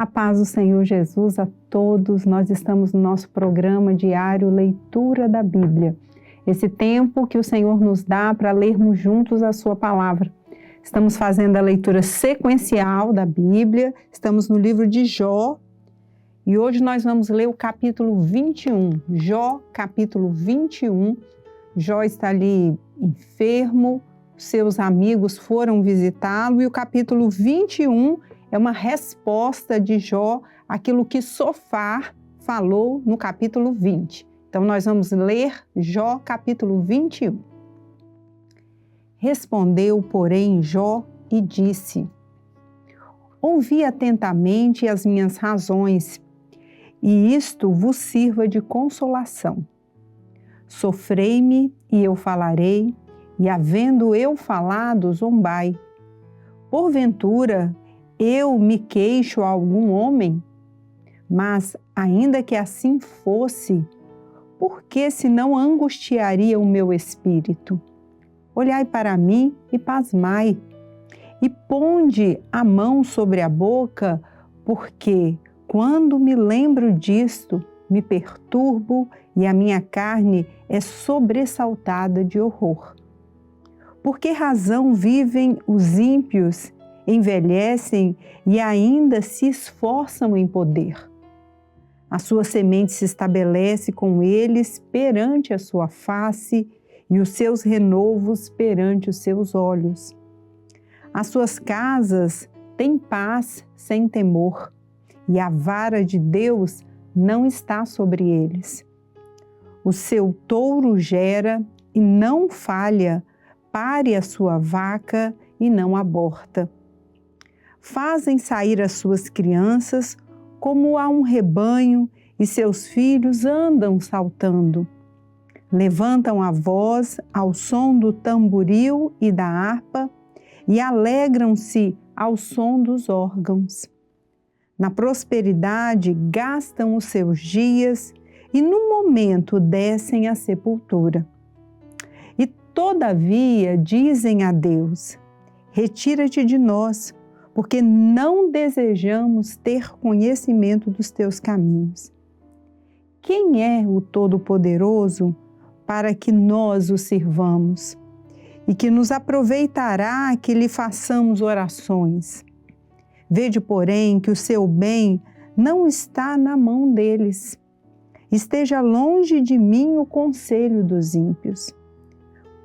paz do Senhor Jesus a todos. Nós estamos no nosso programa diário Leitura da Bíblia. Esse tempo que o Senhor nos dá para lermos juntos a sua palavra. Estamos fazendo a leitura sequencial da Bíblia. Estamos no livro de Jó. E hoje nós vamos ler o capítulo 21. Jó, capítulo 21. Jó está ali enfermo, seus amigos foram visitá-lo e o capítulo 21 é uma resposta de Jó àquilo que Sofar falou no capítulo 20. Então nós vamos ler Jó capítulo 21. Respondeu, porém, Jó e disse: ouvi atentamente as minhas razões, e isto vos sirva de consolação. Sofrei-me e eu falarei, e havendo eu falado, zombai. Porventura, eu me queixo a algum homem? Mas, ainda que assim fosse, por que se não angustiaria o meu espírito? Olhai para mim e pasmai, e ponde a mão sobre a boca, porque, quando me lembro disto, me perturbo e a minha carne é sobressaltada de horror. Por que razão vivem os ímpios, envelhecem e ainda se esforçam em poder? A sua semente se estabelece com eles perante a sua face e os seus renovos perante os seus olhos. As suas casas têm paz sem temor, e a vara de Deus não está sobre eles. O seu touro gera e não falha, pare a sua vaca e não aborta. Fazem sair as suas crianças como a um rebanho e seus filhos andam saltando. Levantam a voz ao som do tamboril e da harpa e alegram-se ao som dos órgãos. Na prosperidade gastam os seus dias e no momento descem à sepultura. E todavia dizem a Deus: retira-te de nós, porque não desejamos ter conhecimento dos teus caminhos. Quem é o Todo-Poderoso para que nós o sirvamos? E que nos aproveitará que lhe façamos orações? Vede, porém, que o seu bem não está na mão deles. Esteja longe de mim o conselho dos ímpios.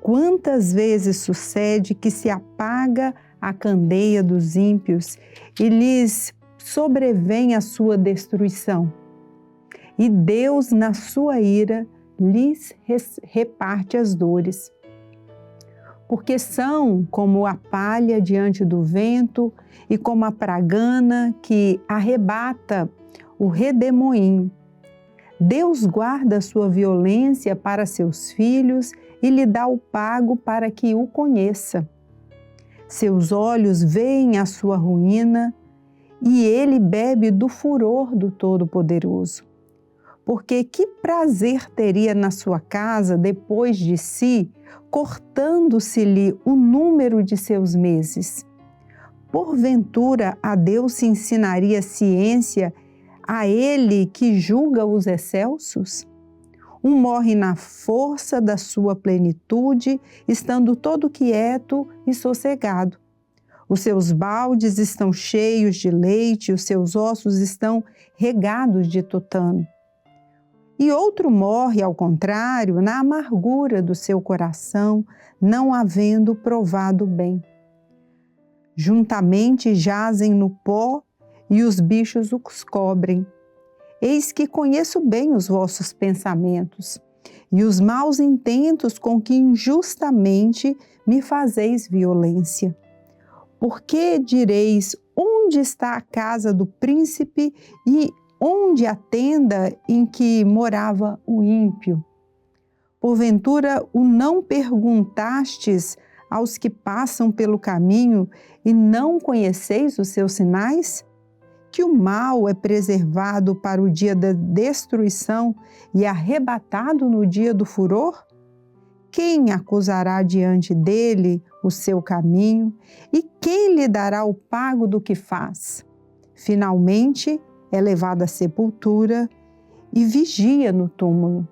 Quantas vezes sucede que se apaga a candeia dos ímpios e lhes sobrevém a sua destruição. E Deus, na sua ira, lhes reparte as dores. Porque são como a palha diante do vento e como a pragana que arrebata o redemoinho. Deus guarda a sua violência para seus filhos e lhe dá o pago para que o conheça. Seus olhos veem a sua ruína e ele bebe do furor do Todo-Poderoso. Porque que prazer teria na sua casa depois de si, cortando-se-lhe o número de seus meses? Porventura a Deus se ensinaria ciência, a ele que julga os excelsos? Um morre na força da sua plenitude, estando todo quieto e sossegado. Os seus baldes estão cheios de leite, os seus ossos estão regados de tutano. E outro morre, ao contrário, na amargura do seu coração, não havendo provado bem. Juntamente jazem no pó e os bichos os cobrem. Eis que conheço bem os vossos pensamentos e os maus intentos com que injustamente me fazeis violência. Porque direis, onde está a casa do príncipe e onde a tenda em que morava o ímpio? Porventura o não perguntastes aos que passam pelo caminho e não conheceis os seus sinais? Que o mal é preservado para o dia da destruição e arrebatado no dia do furor? Quem acusará diante dele o seu caminho e quem lhe dará o pago do que faz? Finalmente é levado à sepultura e vigia no túmulo.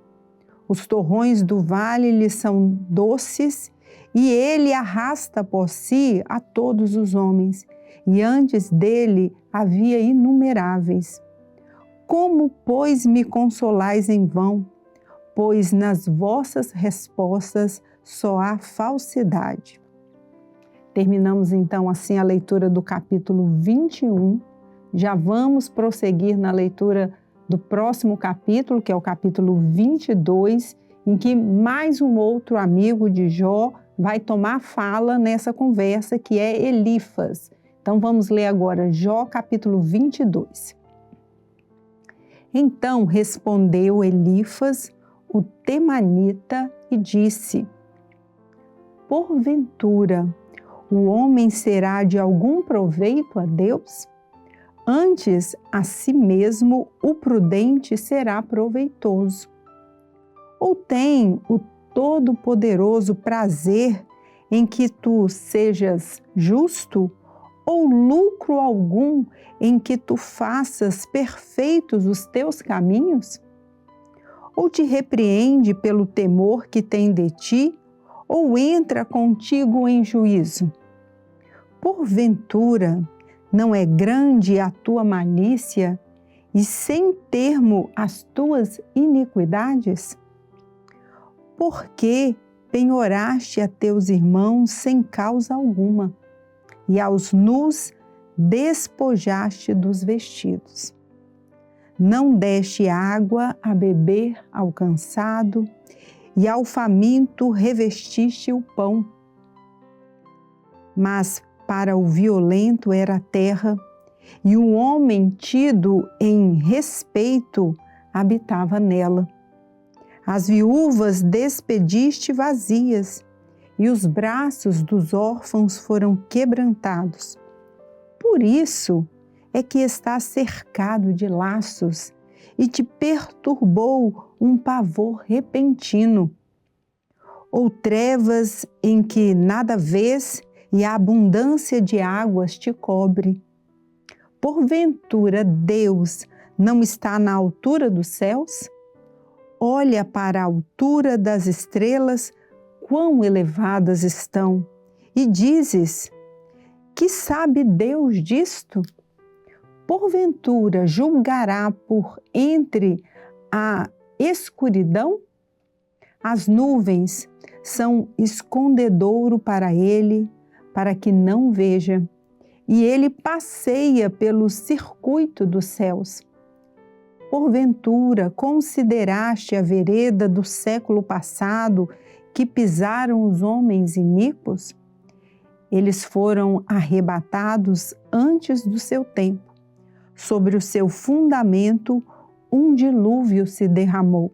Os torrões do vale lhe são doces e ele arrasta por si a todos os homens, e antes dele havia inumeráveis. Como, pois, me consolais em vão? Pois nas vossas respostas só há falsidade. Terminamos então assim a leitura do capítulo 21. Já vamos prosseguir na leitura do próximo capítulo, que é o capítulo 22, em que mais um outro amigo de Jó vai tomar fala nessa conversa, que é Elifas. Então vamos ler agora Jó capítulo 22. Então respondeu Elifas, o temanita, e disse: porventura, o homem será de algum proveito a Deus? Antes, a si mesmo, o prudente será proveitoso. Ou tem o Todo-Poderoso prazer em que tu sejas justo? Ou lucro algum em que tu faças perfeitos os teus caminhos? Ou te repreende pelo temor que tem de ti? Ou entra contigo em juízo? Porventura, não é grande a tua malícia e sem termo as tuas iniquidades? Por que penhoraste a teus irmãos sem causa alguma, e aos nus despojaste dos vestidos? Não deste água a beber ao cansado, e ao faminto revestiste o pão. Mas para o violento era a terra, e o homem tido em respeito habitava nela. As viúvas despediste vazias, e os braços dos órfãos foram quebrantados. Por isso é que estás cercado de laços, e te perturbou um pavor repentino. Ou trevas em que nada vês, e a abundância de águas te cobre. Porventura Deus não está na altura dos céus? Olha para a altura das estrelas, quão elevadas estão, e dizes: que sabe Deus disto? Porventura julgará por entre a escuridão? As nuvens são escondedouro para ele, para que não veja, e ele passeia pelo circuito dos céus. Porventura, consideraste a vereda do século passado que pisaram os homens iníquos? Eles foram arrebatados antes do seu tempo. Sobre o seu fundamento, um dilúvio se derramou.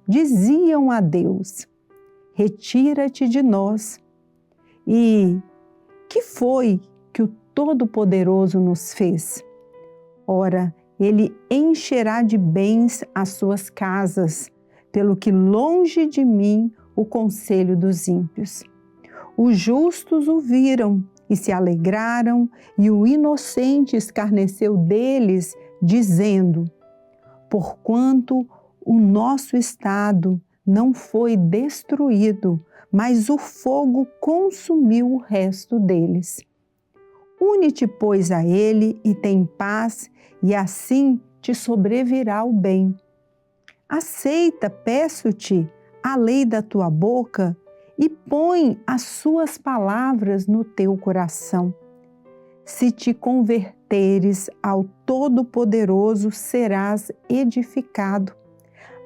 Diziam a Deus: retira-te de nós. E que foi que o Todo-Poderoso nos fez? Ora, ele encherá de bens as suas casas, pelo que longe de mim o conselho dos ímpios. Os justos o viram e se alegraram, e o inocente escarneceu deles, dizendo: porquanto o nosso estado não foi destruído, mas o fogo consumiu o resto deles. Une-te, pois, a ele e tem paz, e assim te sobrevirá o bem. Aceita, peço-te, a lei da tua boca e põe as suas palavras no teu coração. Se te converteres ao Todo-Poderoso, serás edificado.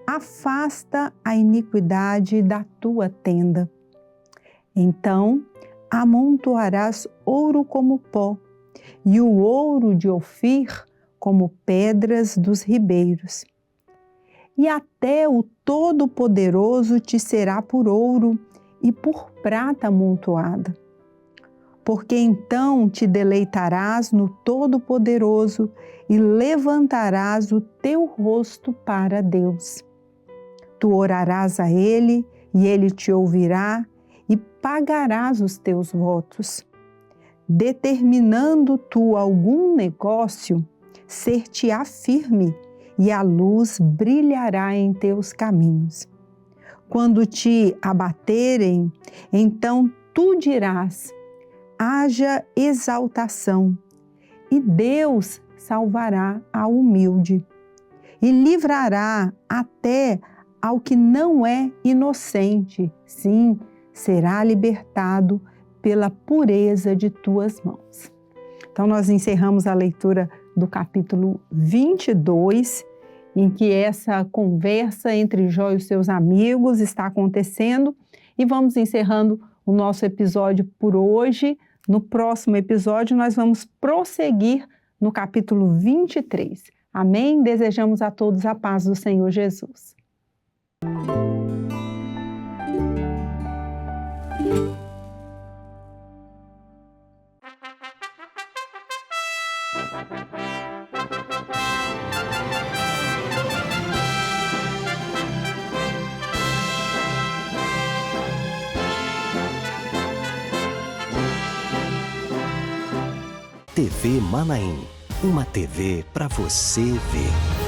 Afasta a iniquidade da tua tenda. Então amontoarás ouro como pó, e o ouro de Ofir como pedras dos ribeiros. E até o Todo-Poderoso te será por ouro e por prata amontoada. Porque então te deleitarás no Todo-Poderoso e levantarás o teu rosto para Deus. Tu orarás a Ele e Ele te ouvirá e pagarás os teus votos. determinando tu algum negócio, ser-te-á firme e a luz brilhará em teus caminhos. Quando te abaterem, então tu dirás: haja exaltação, e Deus salvará ao humilde, e livrará até ao que não é inocente. Sim, será libertado pela pureza de tuas mãos. Então, nós encerramos a leitura do capítulo 22, em que essa conversa entre Jó e os seus amigos está acontecendo, e vamos encerrando o nosso episódio por hoje. No próximo episódio, nós vamos prosseguir no capítulo 23. Amém? Desejamos a todos a paz do Senhor Jesus. TV Manaim, uma TV para você ver.